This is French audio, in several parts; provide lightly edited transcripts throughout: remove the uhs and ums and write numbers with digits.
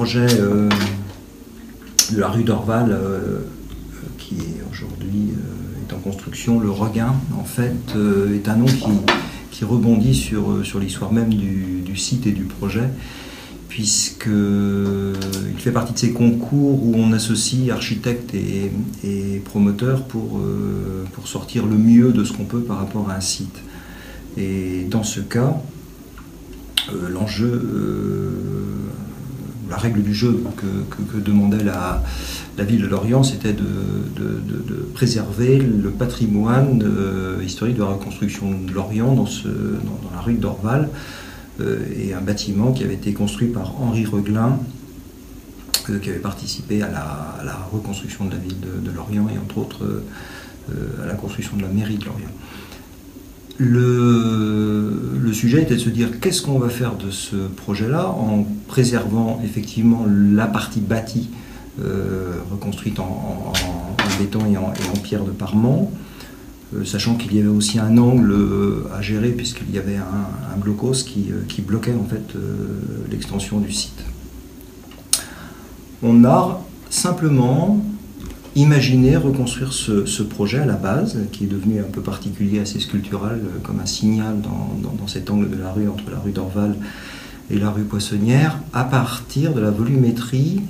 projet de la rue d'Orval qui est aujourd'hui est en construction. Le Regain, en fait, est un nom qui rebondit sur l'histoire même du site et du projet, puisqu'il fait partie de ces concours où on associe architectes et promoteurs pour sortir le mieux de ce qu'on peut par rapport à un site. Et dans ce cas, l'enjeu, la règle du jeu que demandait la ville de Lorient, c'était de préserver le patrimoine historique de la reconstruction de Lorient dans la rue d'Orval, et un bâtiment qui avait été construit par Henri Reglin, qui avait participé à la reconstruction de la ville de Lorient et entre autres à la construction de la mairie de Lorient. Le sujet était de se dire qu'est-ce qu'on va faire de ce projet-là en préservant effectivement la partie bâtie reconstruite en béton et en pierre de Parement, sachant qu'il y avait aussi un angle à gérer puisqu'il y avait un blocos qui bloquait en fait l'extension du site. On a simplement imaginé reconstruire ce projet à la base, qui est devenu un peu particulier, assez sculptural, comme un signal dans cet angle de la rue, entre la rue d'Orval et la rue Poissonnière, à partir de la volumétrie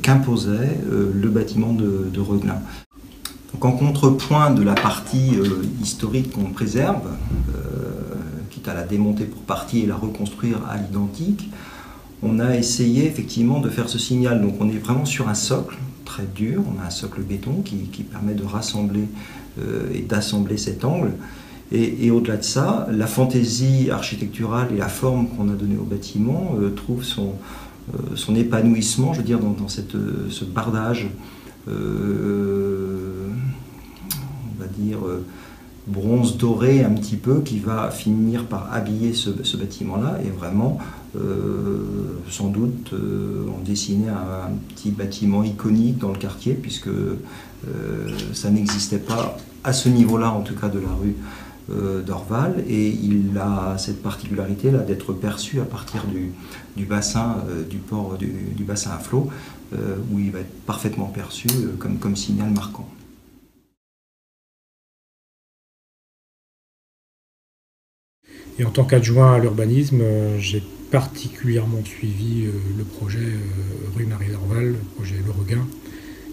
qu'imposait le bâtiment de Reglin. Donc en contrepoint de la partie historique qu'on préserve, quitte à la démonter pour partie et la reconstruire à l'identique, on a essayé effectivement de faire ce signal. Donc on est vraiment sur un socle très dur, on a un socle béton qui permet de rassembler et d'assembler cet angle. Et au-delà de ça, la fantaisie architecturale et la forme qu'on a donnée au bâtiment trouve son épanouissement, je veux dire, dans ce bardage, on va dire, bronze doré un petit peu, qui va finir par habiller ce bâtiment-là et vraiment, sans doute, en dessiner un petit bâtiment iconique dans le quartier, puisque ça n'existait pas à ce niveau-là, en tout cas, de la rue d'Orval, et il a cette particularité là d'être perçu à partir du bassin du port du bassin à flot, où il va être parfaitement perçu comme signal marquant. Et en tant qu'adjoint à l'urbanisme, j'ai particulièrement suivi le projet rue Marie d'Orval, le projet Le Regain,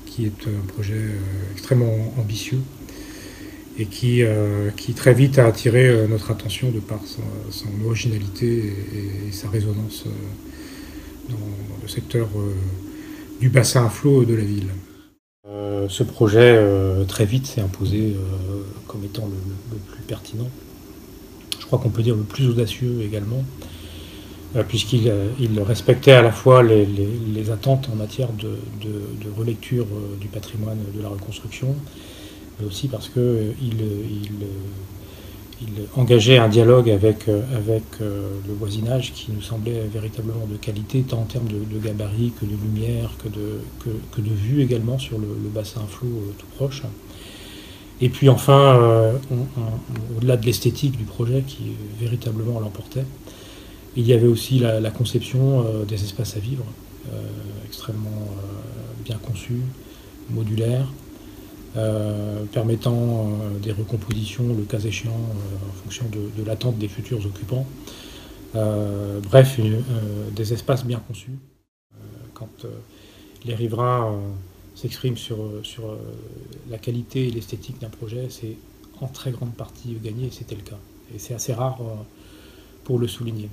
qui est un projet extrêmement ambitieux et qui très vite a attiré notre attention de par son originalité et sa résonance dans le secteur du bassin à flot de la ville. Ce projet très vite s'est imposé comme étant le plus pertinent. Je crois qu'on peut dire le plus audacieux également, puisqu'il respectait à la fois les attentes en matière de relecture du patrimoine de la reconstruction, mais aussi parce qu'il engageait un dialogue avec le voisinage qui nous semblait véritablement de qualité, tant en termes de gabarit que de lumière, que de vue également sur le bassin à flot tout proche. Et puis enfin, au-delà de l'esthétique du projet qui véritablement l'emportait, il y avait aussi la conception des espaces à vivre, extrêmement bien conçus, modulaires, permettant des recompositions, le cas échéant, en fonction de l'attente des futurs occupants. Bref, des espaces bien conçus. Quand les riverains s'expriment sur la qualité et l'esthétique d'un projet, c'est en très grande partie gagné, et c'était le cas. Et c'est assez rare pour le souligner.